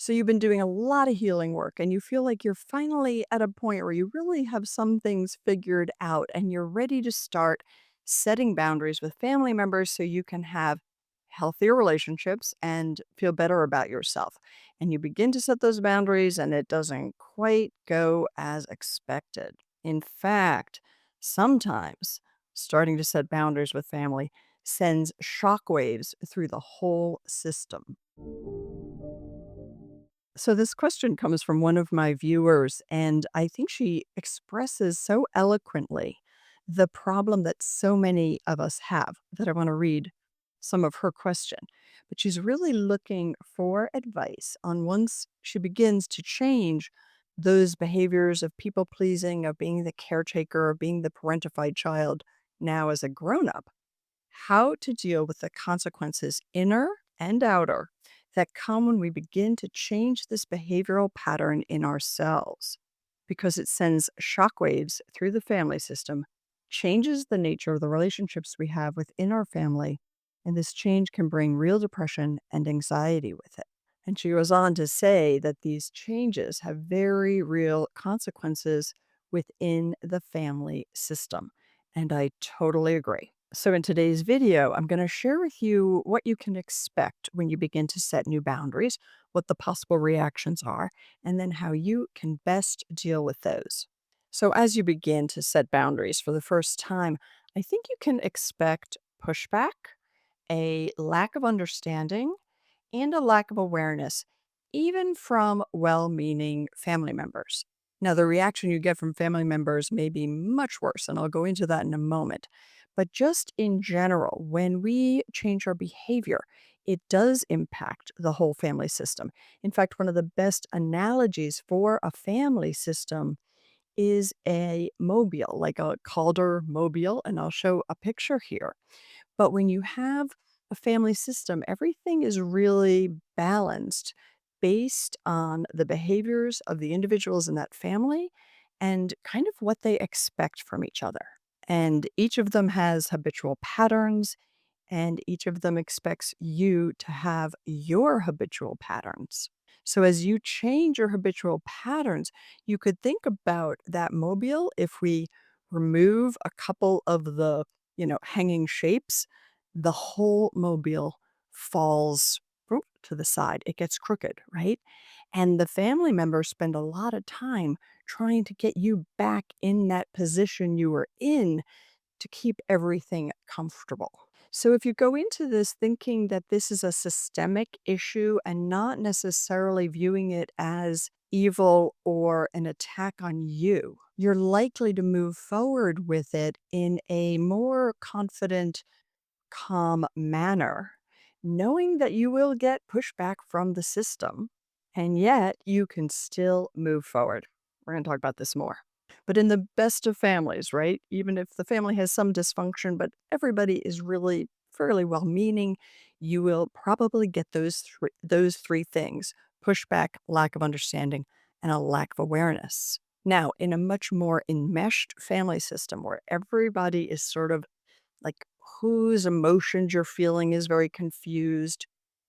So you've been doing a lot of healing work and you feel like you're finally at a point where you really have some things figured out and you're ready to start setting boundaries with family members so you can have healthier relationships and feel better about yourself. And you begin to set those boundaries and it doesn't quite go as expected. In fact, sometimes starting to set boundaries with family sends shockwaves through the whole system. So this question comes from one of my viewers, and I think she expresses so eloquently the problem that so many of us have that I want to read some of her question. But she's really looking for advice on once she begins to change those behaviors of people pleasing, of being the caretaker, of being the parentified child now as a grown up, how to deal with the consequences, inner and outer, that come when we begin to change this behavioral pattern in ourselves because it sends shockwaves through the family system, changes the nature of the relationships we have within our family, and this change can bring real depression and anxiety with it. And she goes on to say that these changes have very real consequences within the family system. And I totally agree. So, in today's video, I'm going to share with you what you can expect when you begin to set new boundaries, what the possible reactions are, and then how you can best deal with those. So, as you begin to set boundaries for the first time, I think you can expect pushback, a lack of understanding, and a lack of awareness, even from well meaning family members. Now, the reaction you get from family members may be much worse, and I'll go into that in a moment. But just in general, when we change our behavior, it does impact the whole family system. In fact, one of the best analogies for a family system is a mobile, like a Calder mobile, and I'll show a picture here. But when you have a family system, everything is really balanced based on the behaviors of the individuals in that family and kind of what they expect from each other. And each of them has habitual patterns, and each of them expects you to have your habitual patterns. So, as you change your habitual patterns, you could think about that mobile if we remove a couple of the, hanging shapes, the whole mobile falls to the side. It gets crooked, right? And the family members spend a lot of time trying to get you back in that position you were in to keep everything comfortable. So, if you go into this thinking that this is a systemic issue and not necessarily viewing it as evil or an attack on you, you're likely to move forward with it in a more confident, calm manner, knowing that you will get pushback from the system, and yet you can still move forward. We're going to talk about this more. But in the best of families, right? Even if the family has some dysfunction, but everybody is really fairly well meaning, you will probably get those three things: pushback, lack of understanding, and a lack of awareness. Now, in a much more enmeshed family system where everybody is sort of like whose emotions you're feeling is very confused.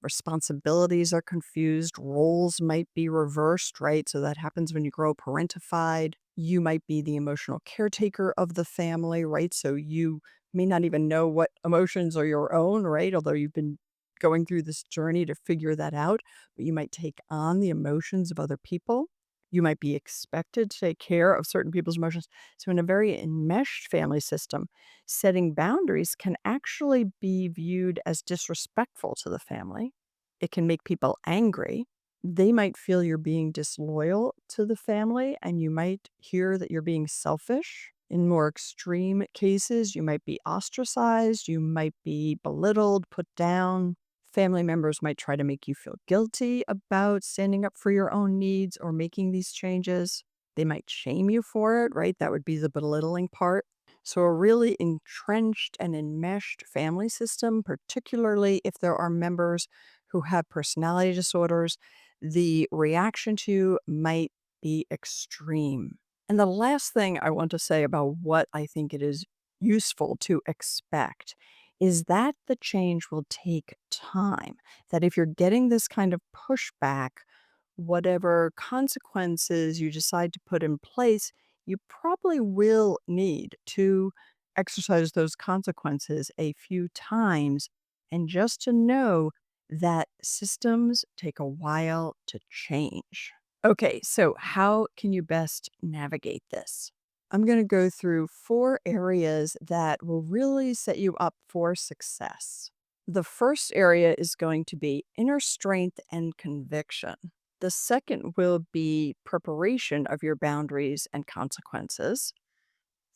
Responsibilities are confused. Roles might be reversed, right? So that happens when you grow parentified. You might be the emotional caretaker of the family, right? So you may not even know what emotions are your own, right? Although you've been going through this journey to figure that out, but you might take on the emotions of other people. You might be expected to take care of certain people's emotions. So, in a very enmeshed family system, setting boundaries can actually be viewed as disrespectful to the family. It can make people angry. They might feel you're being disloyal to the family, and you might hear that you're being selfish. In more extreme cases, you might be ostracized, you might be belittled, put down. Family members might try to make you feel guilty about standing up for your own needs or making these changes. They might shame you for it, right? That would be the belittling part. So, a really entrenched and enmeshed family system, particularly if there are members who have personality disorders, the reaction to might be extreme. And the last thing I want to say about what I think it is useful to expect is that the change will take time. That if you're getting this kind of pushback whatever consequences you decide to put in place, you probably will need to exercise those consequences a few times. And just to know that systems take a while to change. Okay, so how can you best navigate this? I'm going to go through 4 areas that will really set you up for success. The first area is going to be inner strength and conviction. The second will be preparation of your boundaries and consequences.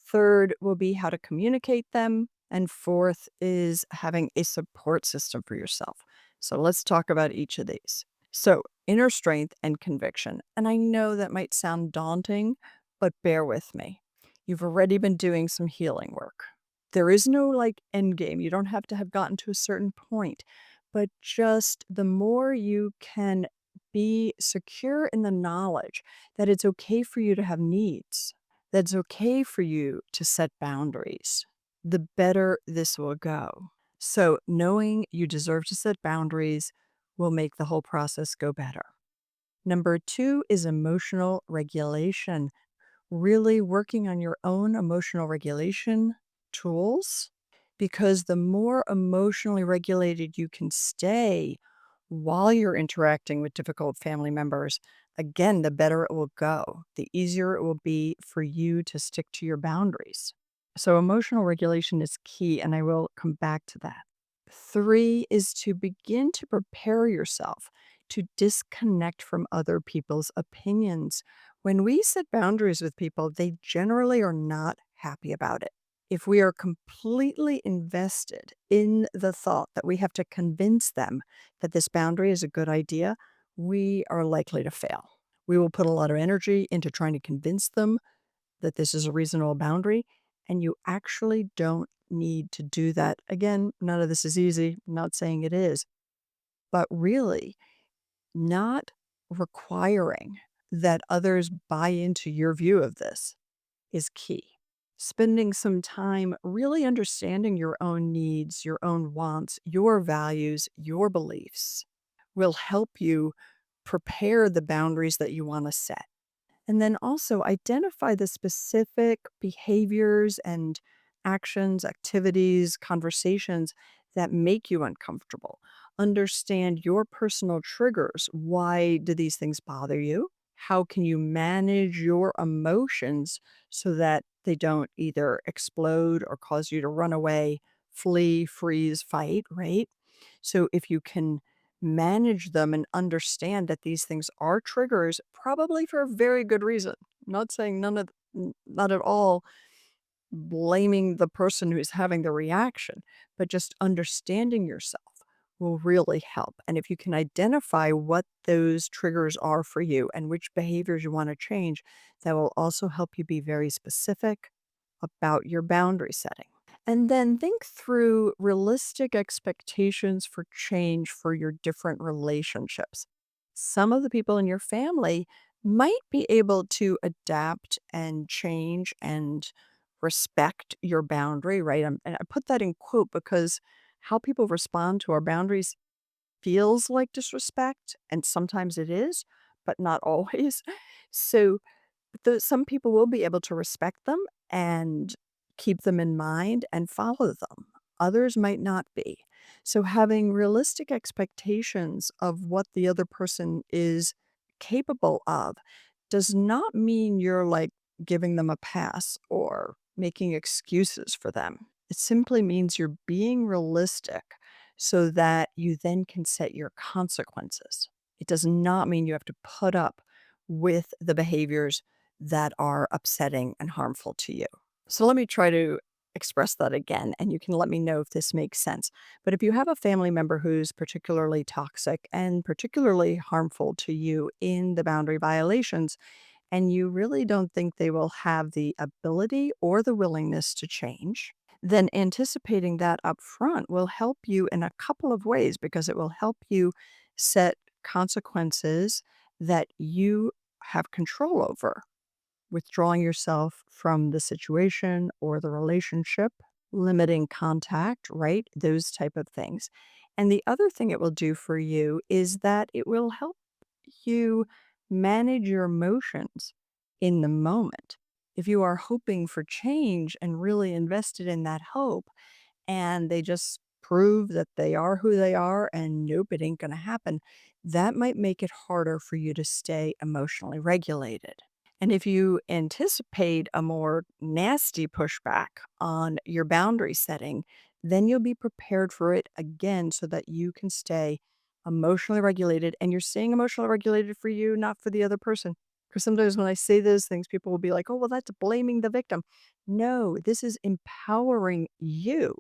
Third will be how to communicate them. And fourth is having a support system for yourself. So let's talk about each of these. So, inner strength and conviction. And I know that might sound daunting, but bear with me. You've already been doing some healing work. There is no like end game. You don't have to have gotten to a certain point, but just the more you can be secure in the knowledge that it's okay for you to have needs, that's okay for you to set boundaries, the better this will go. So, knowing you deserve to set boundaries will make the whole process go better. Number two is emotional regulation, really working on your own emotional regulation tools, because the more emotionally regulated you can stay while you're interacting with difficult family members, again, the better it will go, the easier it will be for you to stick to your boundaries. So, emotional regulation is key, and I will come back to that. Three is to begin to prepare yourself to disconnect from other people's opinions. When we set boundaries with people, they generally are not happy about it. If we are completely invested in the thought that we have to convince them that this boundary is a good idea, we are likely to fail. We will put a lot of energy into trying to convince them that this is a reasonable boundary, and you actually don't need to do that. Again, none of this is easy. I'm not saying it is, but really, not requiring that others buy into your view of this is key. Spending some time really understanding your own needs, your own wants, your values, your beliefs will help you prepare the boundaries that you want to set. And then also identify the specific behaviors and actions, activities, conversations that make you uncomfortable. Understand your personal triggers. Why do these things bother you? How can you manage your emotions so that they don't either explode or cause you to run away, flee, freeze, fight, right? So if you can manage them and understand that these things are triggers, probably for a very good reason. Not saying not at all blaming the person who's having the reaction, but just understanding yourself will really help. And if you can identify what those triggers are for you and which behaviors you want to change, that will also help you be very specific about your boundary setting. And then think through realistic expectations for change for your different relationships. Some of the people in your family might be able to adapt and change and respect your boundary, right? And I put that in quote because how people respond to our boundaries feels like disrespect, and sometimes it is, but not always. So, some people will be able to respect them and keep them in mind and follow them. Others might not be. So having realistic expectations of what the other person is capable of does not mean you're like giving them a pass or making excuses for them. It simply means you're being realistic so that you then can set your consequences. It does not mean you have to put up with the behaviors that are upsetting and harmful to you. So let me try to express that again, and you can let me know if this makes sense. But if you have a family member who's particularly toxic and particularly harmful to you in the boundary violations, and you really don't think they will have the ability or the willingness to change, then anticipating that up front will help you in a couple of ways because it will help you set consequences that you have control over, withdrawing yourself from the situation or the relationship, limiting contact, right? Those type of things. And the other thing it will do for you is that it will help you manage your emotions in the moment. If you are hoping for change and really invested in that hope, and they just prove that they are who they are and nope, it ain't going to happen, that might make it harder for you to stay emotionally regulated. And if you anticipate a more nasty pushback on your boundary setting, then you'll be prepared for it again so that you can stay emotionally regulated. And you're staying emotionally regulated for you, not for the other person. Because sometimes when I say those things, people will be like, oh, well, that's blaming the victim. No, this is empowering you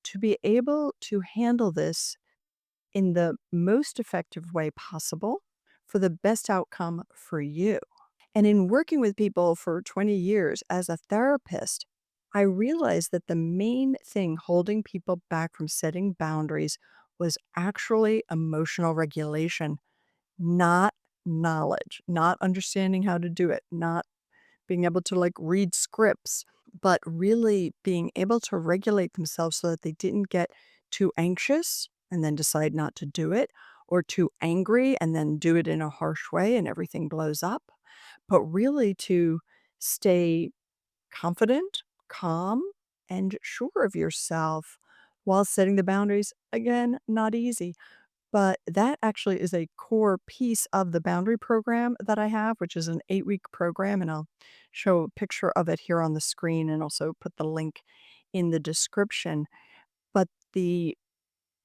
to be able to handle this in the most effective way possible for the best outcome for you. And in working with people for 20 years as a therapist, I realized that the main thing holding people back from setting boundaries was actually emotional regulation, not knowledge, not understanding how to do it, not being able to like read scripts, but really being able to regulate themselves so that they didn't get too anxious and then decide not to do it, or too angry and then do it in a harsh way and everything blows up, but really to stay confident, calm, and sure of yourself while setting the boundaries. Again, not easy. But that actually is a core piece of the boundary program that I have, which is an 8-week program, and I'll show a picture of it here on the screen and also put the link in the description. But the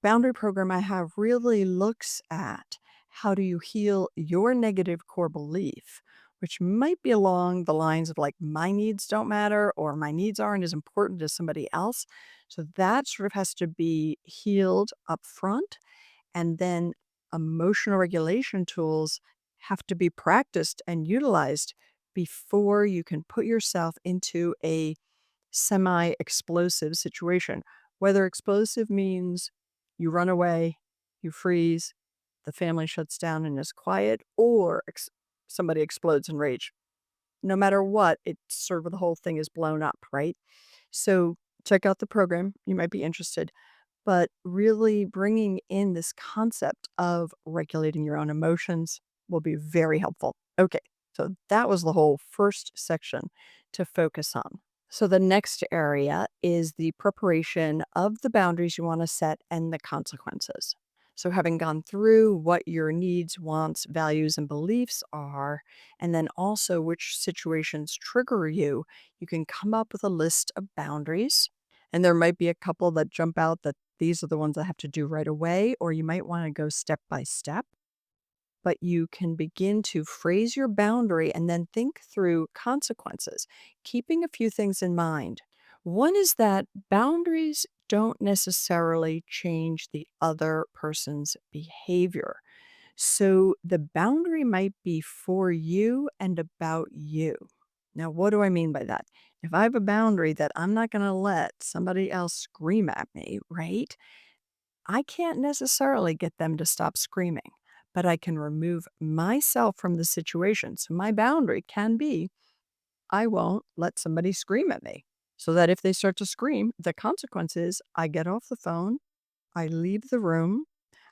boundary program I have really looks at how do you heal your negative core belief, which might be along the lines of like, my needs don't matter or my needs aren't as important as somebody else. So that sort of has to be healed up front, and then emotional regulation tools have to be practiced and utilized before you can put yourself into a semi explosive situation. Whether explosive means you run away, you freeze, the family shuts down and is quiet, or somebody explodes in rage. No matter what, it's sort of the whole thing is blown up, right? So check out the program. You might be interested, but really bringing in this concept of regulating your own emotions will be very helpful. Okay, so that was the whole first section to focus on. So the next area is the preparation of the boundaries you want to set and the consequences. So, having gone through what your needs, wants, values, and beliefs are, and then also which situations trigger you, you can come up with a list of boundaries. And there might be a couple that jump out that these are the ones I have to do right away, or you might want to go step by step. But you can begin to phrase your boundary and then think through consequences, keeping a few things in mind. One is that boundaries don't necessarily change the other person's behavior. So the boundary might be for you and about you. Now, what do I mean by that? If I have a boundary that I'm not going to let somebody else scream at me, right? I can't necessarily get them to stop screaming, but I can remove myself from the situation. So my boundary can be I won't let somebody scream at me. So that if they start to scream, the consequence is I get off the phone, I leave the room.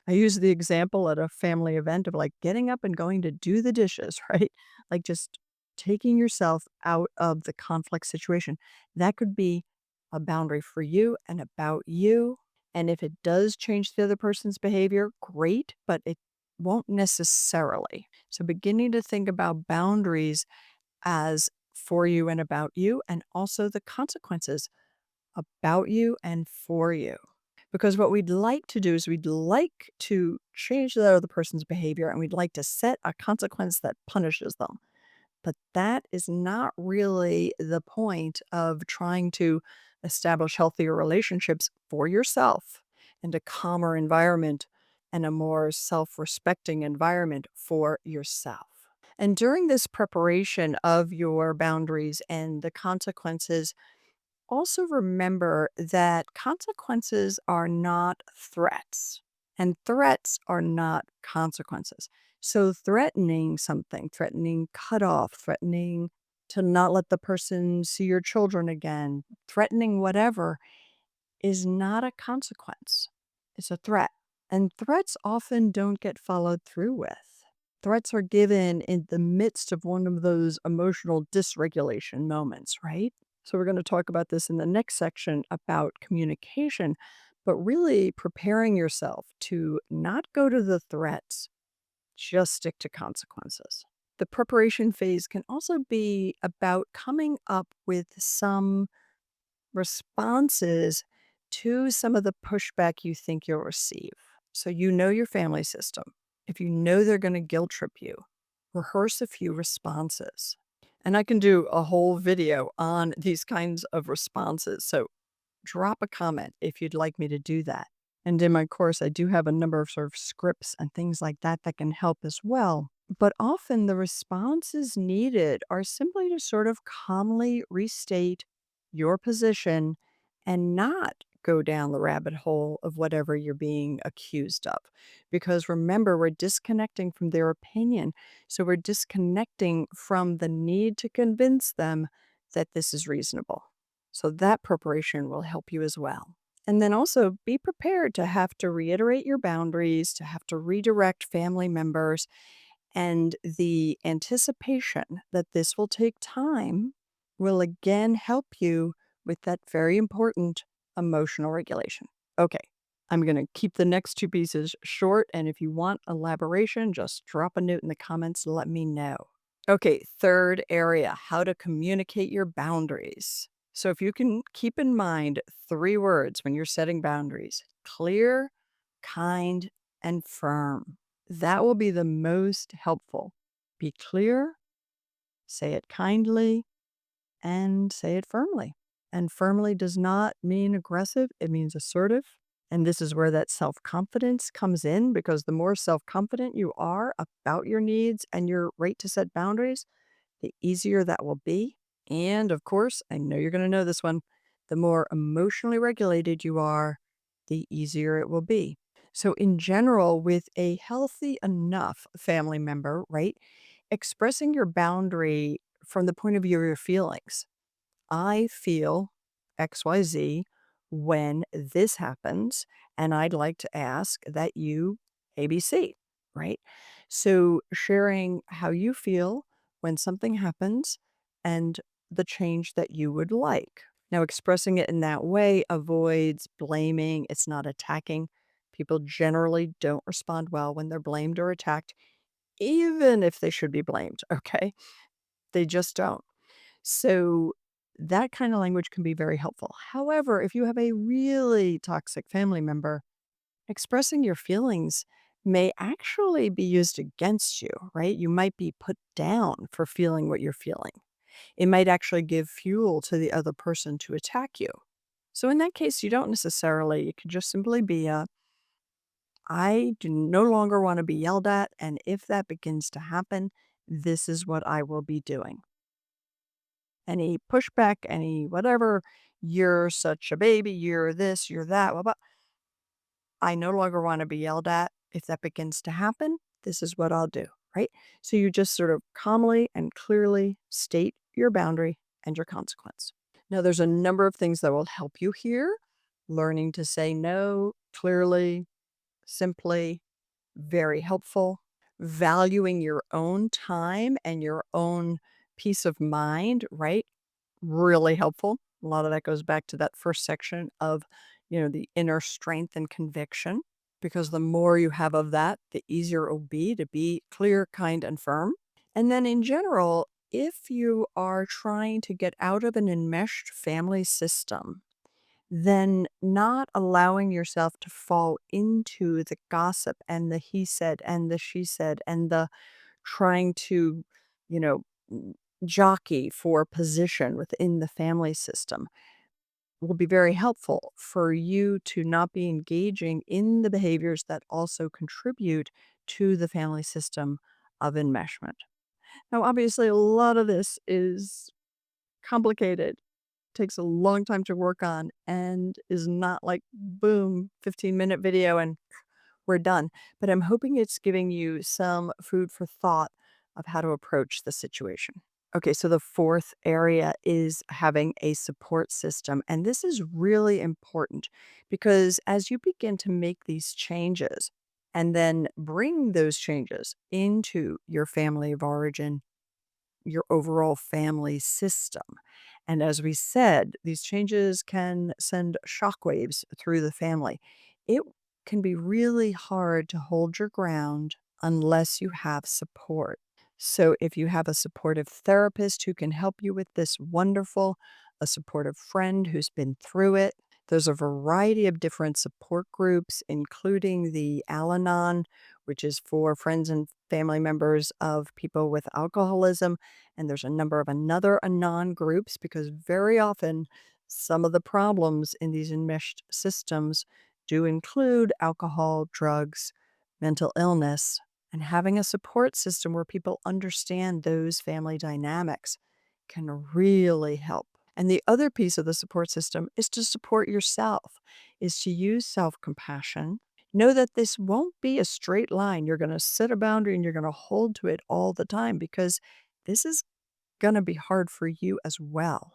I use the example at a family event of like getting up and going to do the dishes, right? Like just taking yourself out of the conflict situation. That could be a boundary for you and about you. And if it does change the other person's behavior, great, but it won't necessarily. So beginning to think about boundaries as for you and about you, and also the consequences about you and for you. Because what we'd like to do is we'd like to change the other person's behavior and we'd like to set a consequence that punishes them. But that is not really the point of trying to establish healthier relationships for yourself and a calmer environment and a more self respecting environment for yourself. And during this preparation of your boundaries and the consequences, also remember that consequences are not threats, and threats are not consequences. So, threatening something, threatening cutoff, threatening to not let the person see your children again, threatening whatever is not a consequence. It's a threat. And threats often don't get followed through with. Threats are given in the midst of one of those emotional dysregulation moments, right? So, we're going to talk about this in the next section about communication, but really preparing yourself to not go to the threats, just stick to consequences. The preparation phase can also be about coming up with some responses to some of the pushback you think you'll receive. So you know your family system. If you know they're going to guilt trip you, rehearse a few responses. And I can do a whole video on these kinds of responses. So drop a comment if you'd like me to do that. And in my course, I do have a number of sort of scripts and things like that that can help as well. But often the responses needed are simply to sort of calmly restate your position and not go down the rabbit hole of whatever you're being accused of. Because remember, we're disconnecting from their opinion. So we're disconnecting from the need to convince them that this is reasonable. So that preparation will help you as well. And then also be prepared to have to reiterate your boundaries, to have to redirect family members, and the anticipation that this will take time will again help you with that very important emotional regulation. Okay, I'm going to keep the next two pieces short. And if you want elaboration, just drop a note in the comments. Let me know. Okay, third area, how to communicate your boundaries. So if you can keep in mind three words when you're setting boundaries: clear, kind, and firm. That will be the most helpful. Be clear, say it kindly, and say it firmly. And firmly does not mean aggressive, it means assertive. And this is where that self confidence comes in, because the more self confident you are about your needs and your right to set boundaries, the easier that will be. And of course, I know you're going to know this one, the more emotionally regulated you are, the easier it will be. So, in general, with a healthy enough family member, right, expressing your boundary from the point of view of your feelings. I feel XYZ when this happens, and I'd like to ask that you ABC, right? So sharing how you feel when something happens and the change that you would like. Now, expressing it in that way avoids blaming, it's not attacking. People generally don't respond well when they're blamed or attacked, even if they should be blamed, okay? They just don't. So that kind of language can be very helpful. However, if you have a really toxic family member, expressing your feelings may actually be used against you, right? You might be put down for feeling what you're feeling. It might actually give fuel to the other person to attack you. So in that case, you don't necessarily, it could just simply be I do no longer want to be yelled at. And if that begins to happen, this is what I will be doing. Any pushback, any whatever, "You're such a baby, you're this, you're that, blah, blah. I no longer wanna be yelled at. If that begins to happen, this is what I'll do," right? So you just sort of calmly and clearly state your boundary and your consequence. Now, there's a number of things that will help you here. Learning to say no clearly, simply, very helpful. Valuing your own time and your own peace of mind, right? Really helpful. A lot of that goes back to that first section of, the inner strength and conviction, because the more you have of that, the easier it will be to be clear, kind, and firm. And then in general, if you are trying to get out of an enmeshed family system, then not allowing yourself to fall into the gossip and the he said and the she said and the trying to, you know, jockey for position within the family system will be very helpful for you to not be engaging in the behaviors that also contribute to the family system of enmeshment. Now, obviously, a lot of this is complicated, takes a long time to work on, and is not like, boom, 15-minute video and we're done. But I'm hoping it's giving you some food for thought of how to approach the situation. Okay, so the fourth area is having a support system. And this is really important because as you begin to make these changes and then bring those changes into your family of origin, your overall family system. And as we said, these changes can send shockwaves through the family. It can be really hard to hold your ground unless you have support. So, if you have a supportive therapist who can help you with this, wonderful, a supportive friend who's been through it. There's a variety of different support groups, including the Al Anon, which is for friends and family members of people with alcoholism. And there's a number of another Anon groups because very often some of the problems in these enmeshed systems do include alcohol, drugs, mental illness, and having a support system where people understand those family dynamics can really help. And the other piece of the support system is to support yourself, is to use self-compassion. Know that this won't be a straight line. You're going to set a boundary and you're going to hold to it all the time because this is going to be hard for you as well.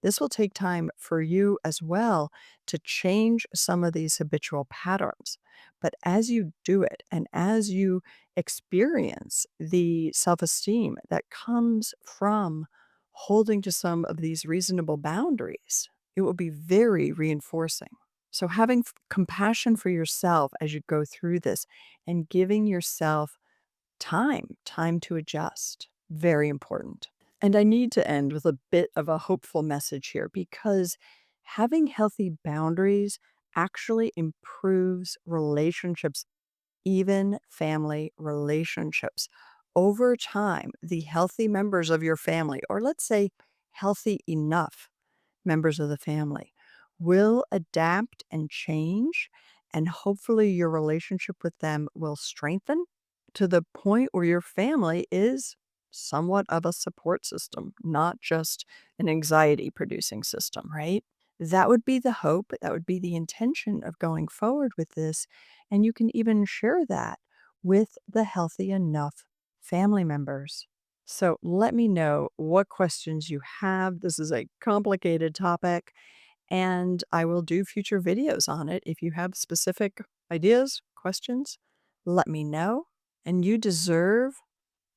This will take time for you as well to change some of these habitual patterns. But as you do it and as you experience the self esteem that comes from holding to some of these reasonable boundaries, it will be very reinforcing. So, having compassion for yourself as you go through this and giving yourself time to adjust, very important. And I need to end with a bit of a hopeful message here because having healthy boundaries actually improves relationships, even family relationships. Over time, the healthy members of your family, or let's say healthy enough members of the family, will adapt and change, and hopefully your relationship with them will strengthen to the point where your family is somewhat of a support system, not just an anxiety producing system, right? That would be the hope. That would be the intention of going forward with this. And you can even share that with the healthy enough family members. So let me know what questions you have. This is a complicated topic, and I will do future videos on it. If you have specific ideas, questions, let me know. And you deserve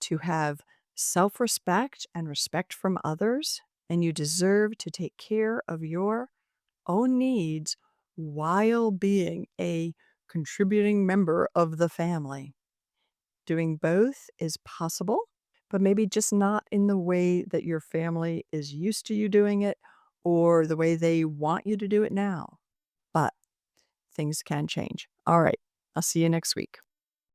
to have self respect and respect from others, and you deserve to take care of your own needs while being a contributing member of the family. Doing both is possible, but maybe just not in the way that your family is used to you doing it or the way they want you to do it now. But things can change. All right. I'll see you next week.